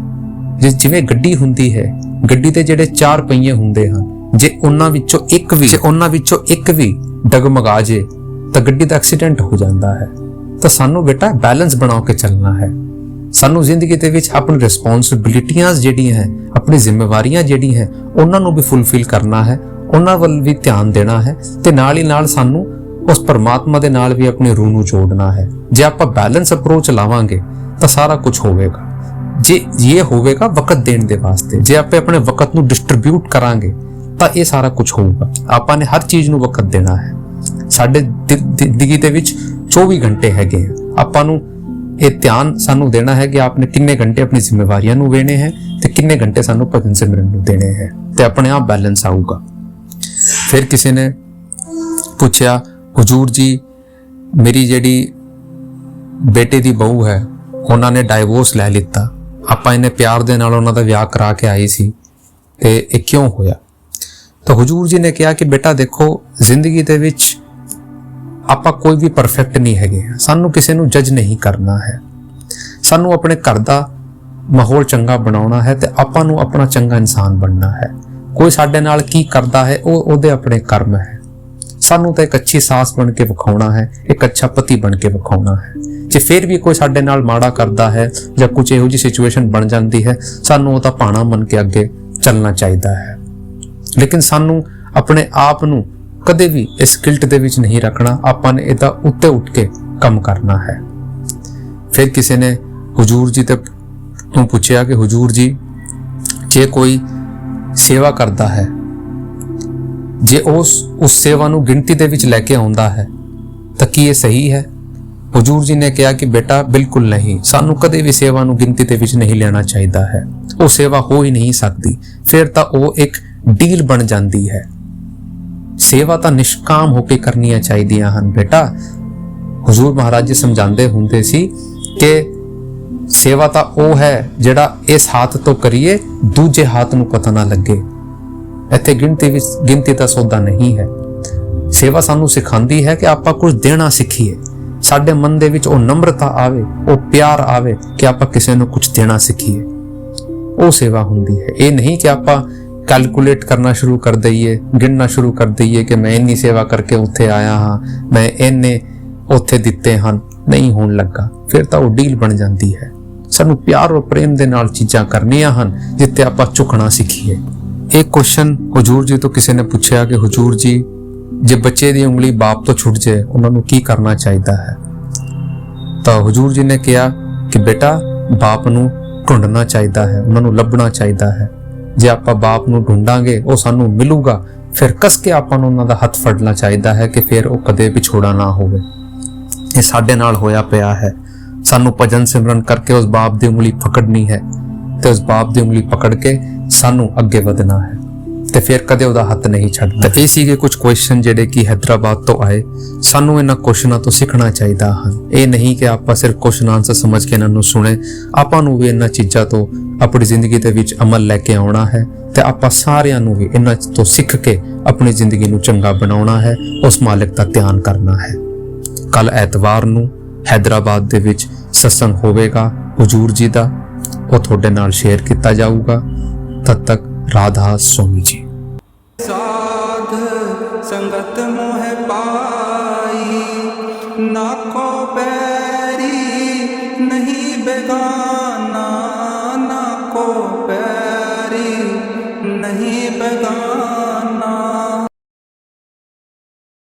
ਜਿਵੇਂ ਗੱਡੀ ਹੁੰਦੀ ਹੈ, ਗੱਡੀ ਦੇ ਜਿਹੜੇ 4 ਪਹੀਏ ਹੁੰਦੇ ਹਨ, ਜੇ ਉਹਨਾਂ ਵਿੱਚੋਂ ਇੱਕ ਵੀ ਡਗਮਗਾ ਜੇ ਤਾਂ ਗੱਡੀ ਦਾ ਐਕਸੀਡੈਂਟ ਹੋ ਜਾਂਦਾ ਹੈ। ਤਾਂ ਸਾਨੂੰ ਬੇਟਾ ਬੈਲੈਂਸ ਬਣਾ ਕੇ ਚੱਲਣਾ ਹੈ। ਸਾਨੂੰ ਜ਼ਿੰਦਗੀ ਦੇ ਵਿੱਚ ਆਪਣੀ ਰਿਸਪੌਂਸਿਬਿਲਿਟੀਆਂ ਜਿਹੜੀਆਂ ਹੈ, ਆਪਣੀ ਜ਼ਿੰਮੇਵਾਰੀਆਂ ਜਿਹੜੀਆਂ ਹੈ, ਉਹਨਾਂ ਨੂੰ ਵੀ ਫੁੱਲਫਿਲ ਕਰਨਾ ਹੈ, ਉਹਨਾਂ ਵੱਲ ਵੀ ਧਿਆਨ ਦੇਣਾ ਹੈ, ਤੇ ਨਾਲ ਹੀ ਨਾਲ ਸਾਨੂੰ ਉਸ ਪਰਮਾਤਮਾ ਦੇ ਨਾਲ ਵੀ ਆਪਣੀ ਰੂਹ ਨੂੰ ਜੋੜਨਾ ਹੈ। ਜੇ ਆਪਾਂ ਬੈਲੈਂਸ ਅਪਰੋਚ ਲਾਵਾਂਗੇ ਤਾਂ ਸਾਰਾ ਕੁਝ ਹੋਵੇਗਾ। ਜੇ ਇਹ ਹੋਵੇਗਾ ਵਕਤ ਦੇਣ ਦੇ ਵਾਸਤੇ। ਜੇ ਆਪਾਂ ਆਪਣੇ ਵਕਤ ਨੂੰ ਡਿਸਟ੍ਰੀਬਿਊਟ ਕਰਾਂਗੇ ਤਾਂ ਇਹ ਸਾਰਾ ਕੁਝ ਹੋਊਗਾ। ਆਪਾਂ ਨੇ ਹਰ ਚੀਜ਼ ਨੂੰ ਵਕਤ ਦੇਣਾ ਹੈ। ਸਾਡੇ ਜ਼ਿੰਦਗੀ ਦੇ ਵਿੱਚ 24 ਘੰਟੇ ਹੈਗੇ ਆ। ਆਪਾਂ ਨੂੰ ਇਹ ਧਿਆਨ ਸਾਨੂੰ ਦੇਣਾ ਹੈ ਕਿ ਆਪਨੇ ਕਿੰਨੇ ਘੰਟੇ ਆਪਣੀ ਜ਼ਿੰਮੇਵਾਰੀਆਂ ਨੂੰ ਦੇਣੇ ਹੈ ਤੇ ਕਿੰਨੇ ਘੰਟੇ ਸਾਨੂੰ ਭਜਨ ਸਿਮਰਨ ਨੂੰ ਦੇਣੇ ਹੈ, ਤੇ ਆਪਣੇ ਆਪ ਬੈਲੈਂਸ ਆਊਗਾ। ਫਿਰ ਕਿਸੇ ਨੇ ਪੁੱਛਿਆ, ਹੁਜੂਰ ਜੀ, ਮੇਰੀ ਜਿਹੜੀ ਬੇਟੇ ਦੀ ਬਹੂ ਹੈ ਉਹਨਾਂ ਨੇ ਡਾਈਵੋਰਸ ਲੈ ਲਿੱਤਾ। ਆਪਾਂ ਇਹਨੇ ਪਿਆਰ ਦੇ ਨਾਲ ਉਹਨਾਂ ਦਾ ਵਿਆਹ ਕਰਾ ਕੇ ਆਈ ਸੀ, ਤੇ ਇਹ ਕਿਉਂ ਹੋਇਆ? ਤਾਂ ਹੁਜੂਰ ਜੀ ਨੇ ਕਿਹਾ ਕਿ ਬੇਟਾ ਦੇਖੋ, ਜ਼ਿੰਦਗੀ ਦੇ ਵਿੱਚ ਆਪਾਂ ਕੋਈ ਵੀ ਪਰਫੈਕਟ ਨਹੀਂ ਹੈਗੇ, ਸਾਨੂੰ ਕਿਸੇ ਨੂੰ ਜੱਜ ਨਹੀਂ ਕਰਨਾ ਹੈ। ਸਾਨੂੰ ਆਪਣੇ ਘਰ ਦਾ ਮਾਹੌਲ ਚੰਗਾ ਬਣਾਉਣਾ ਹੈ ਤੇ ਆਪਾਂ ਨੂੰ ਆਪਣਾ ਚੰਗਾ ਇਨਸਾਨ ਬਣਨਾ ਹੈ। ਕੋਈ ਸਾਡੇ ਨਾਲ ਕੀ ਕਰਦਾ ਹੈ ਉਹ ਉਹਦੇ ਆਪਣੇ ਕਰਮ ਹੈ। ਸਾਨੂੰ ਤਾਂ ਇੱਕ ਅੱਛੀ ਸਾਸ ਬਣ ਕੇ ਵਿਖਾਉਣਾ ਹੈ, ਇੱਕ ਅੱਛਾ ਪਤੀ ਬਣ ਕੇ ਵਿਖਾਉਣਾ ਹੈ। ਜੇ ਫਿਰ ਵੀ ਕੋਈ ਸਾਡੇ ਨਾਲ ਮਾੜਾ ਕਰਦਾ ਹੈ ਜਾਂ ਕੁਝ ਇਹੋ ਜਿਹੀ ਸਿਚੁਏਸ਼ਨ ਬਣ ਜਾਂਦੀ ਹੈ, ਸਾਨੂੰ ਉਹਦਾ ਭਾਣਾ ਮੰਨ ਕੇ ਅੱਗੇ ਚੱਲਣਾ ਚਾਹੀਦਾ ਹੈ। ਲੇਕਿਨ ਸਾਨੂੰ ਆਪਣੇ ਆਪ ਨੂੰ ਕਦੇ ਵੀ ਇਸ ਗਿਲਟ ਦੇ ਵਿੱਚ ਨਹੀਂ ਰੱਖਣਾ। ਆਪਾਂ ਨੇ ਇਹਦਾ ਉੱਤੇ ਉੱਠ ਕੇ ਕੰਮ ਕਰਨਾ ਹੈ। ਫਿਰ ਕਿਸੇ ਨੇ हुजूर जी ਤੋਂ ਪੁੱਛਿਆ ਕਿ हुजूर जी, ਜੇ ਕੋਈ ਸੇਵਾ ਕਰਦਾ ਹੈ, ਜੇ ਉਸ ਸੇਵਾ ਨੂੰ ਗਿਣਤੀ ਦੇ ਵਿੱਚ ਲੈ ਕੇ ਆਉਂਦਾ ਹੈ ਤਾਂ ਕੀ ਇਹ ਸਹੀ ਹੈ? हुजूर जी ने ਕਿਹਾ ਕਿ ਬੇਟਾ ਬਿਲਕੁਲ ਨਹੀਂ, ਸਾਨੂੰ ਕਦੇ ਵੀ ਸੇਵਾ ਨੂੰ ਗਿਣਤੀ ਦੇ ਵਿੱਚ ਨਹੀਂ ਲੈਣਾ ਚਾਹੀਦਾ ਹੈ। ਉਹ ਸੇਵਾ ਹੋ ਹੀ ਨਹੀਂ ਸਕਦੀ, ਫਿਰ ਤਾਂ ਉਹ ਇੱਕ ਡੀਲ ਬਣ ਜਾਂਦੀ ਹੈ। ਸੇਵਾ ਤਾਂ ਨਿਸ਼ਕਾਮ ਹੋ ਕੇ ਕਰਨੀਆਂ ਚਾਹੀਦੀਆਂ ਹਨ ਬੇਟਾ। हुजूर महाराज जी समझाते ਹੁੰਦੇ ਸੀ ਕਿ ਸੇਵਾ ਤਾਂ ਉਹ ਹੈ ਜਿਹੜਾ ਇਸ ਹੱਥ ਤੋਂ ਕਰੀਏ ਦੂਜੇ ਹੱਥ ਨੂੰ ਪਤਾ ਨਾ ਲੱਗੇ। ਇੱਥੇ ਗਿਣਤੀ ਦਾ ਸੌਦਾ ਨਹੀਂ ਹੈ। ਸੇਵਾ ਸਾਨੂੰ ਸਿਖਾਉਂਦੀ ਹੈ ਕਿ ਆਪਾਂ ਕੁਝ ਦੇਣਾ ਸਿੱਖੀਏ, ਸਾਡੇ ਮਨ ਦੇ ਵਿੱਚ ਉਹ ਨમ્રਤਾ ਆਵੇ, ਉਹ ਪਿਆਰ ਆਵੇ ਕਿ ਆਪਾਂ ਕਿਸੇ ਨੂੰ ਕੁਝ ਦੇਣਾ ਸਿੱਖੀਏ। ਉਹ ਸੇਵਾ ਹੁੰਦੀ ਹੈ। ਇਹ ਨਹੀਂ ਕਿ ਆਪਾਂ कैलकुलेट करना शुरू कर दईए, गिनना शुरू कर दईए कि मैं इन्नी सेवा करके उत्थे आया हाँ, मैं इन्ने उत्थे दिते हैं, नहीं होण लगा। फिर तो वो डील बन जाती है। सानू प्यार और प्रेम दे नाल चीज़ां करनियां हन जित्ते आपां झुकना सीखीए। एक क्वेश्चन हुजूर जी तो किसी ने पूछा कि हुजूर जी, जे बच्चे दी उंगली बाप तो छुट जाए उन्होंने की करना चाहिए है? तो हुजूर जी ने कहा कि बेटा बाप नूं ढूंढना चाहिए है, उन्होंने लभना चाहिए है। जे आपां बाप नूं ढूंढांगे ਉਹ ਸਾਨੂੰ ਮਿਲੂਗਾ, ਫਿਰ ਕਸ ਕੇ ਆਪਾਂ ਨੂੰ ਉਹਨਾਂ ਦਾ ਹੱਥ ਫੜਨਾ ਚਾਹੀਦਾ ਹੈ ਕਿ ਫਿਰ ਉਹ ਕਦੇ ਵਿਛੋੜਾ ਨਾ ਹੋਵੇ। ਇਹ ਸਾਡੇ ਨਾਲ ਹੋਇਆ ਪਿਆ ਹੈ। ਸਾਨੂੰ ਭਜਨ ਸਿਮਰਨ ਕਰਕੇ ਉਸ ਬਾਪ ਦੀ ਉਂਗਲੀ ਪਕੜਨੀ ਹੈ ਤੇ ਉਸ ਬਾਪ ਦੀ ਉਂਗਲੀ ਪਕੜ ਕੇ ਸਾਨੂੰ ਅੱਗੇ ਵਧਣਾ ਹੈ ਤੇ ਫਿਰ ਕਦੇ ਉਹਦਾ ਹੱਥ ਨਹੀਂ ਛੱਡਣਾ। ਇਹ ਸੀਗੇ ਕੁਝ ਕੁਐਸਚਨ ਜਿਹੜੇ ਕਿ ਹੈਦਰਾਬਾਦ ਤੋਂ ਆਏ। ਸਾਨੂੰ ਇਹਨਾਂ ਕੁਐਸਚਨਾਂ ਤੋਂ ਸਿੱਖਣਾ ਚਾਹੀਦਾ ਹੈ। ਇਹ ਨਹੀਂ ਕਿ ਆਪਾਂ ਸਿਰਫ ਕੁਐਸਚਨ ਆਨਸਰ ਸਮਝ ਕੇ ਇਹਨਾਂ ਨੂੰ ਸੁਣੇ, ਆਪਾਂ ਨੂੰ ਵੀ ਇਹਨਾਂ ਚੀਜ਼ਾਂ ਤੋਂ ਆਪਣੀ ਜ਼ਿੰਦਗੀ ਦੇ ਵਿੱਚ ਅਮਲ ਲੈ ਕੇ ਆਉਣਾ ਹੈ ਤੇ ਆਪਾਂ ਸਾਰਿਆਂ ਨੂੰ ਵੀ ਇਹਨਾਂ ਤੋਂ ਸਿੱਖ ਕੇ ਆਪਣੀ ਜ਼ਿੰਦਗੀ ਨੂੰ ਚੰਗਾ ਬਣਾਉਣਾ ਹੈ, ਉਸ ਮਾਲਕ ਦਾ ਧਿਆਨ ਕਰਨਾ ਹੈ। ਕੱਲ ਐਤਵਾਰ ਨੂੰ ਹੈਦਰਾਬਾਦ ਦੇ ਵਿੱਚ ਸਤਸੰਗ ਹੋਵੇਗਾ हुजूर जी ਦਾ, ਉਹ ਤੁਹਾਡੇ ਨਾਲ ਸ਼ੇਅਰ ਕੀਤਾ ਜਾਊਗਾ। ਤਦ ਤੱਕ राधा स्वामी जी।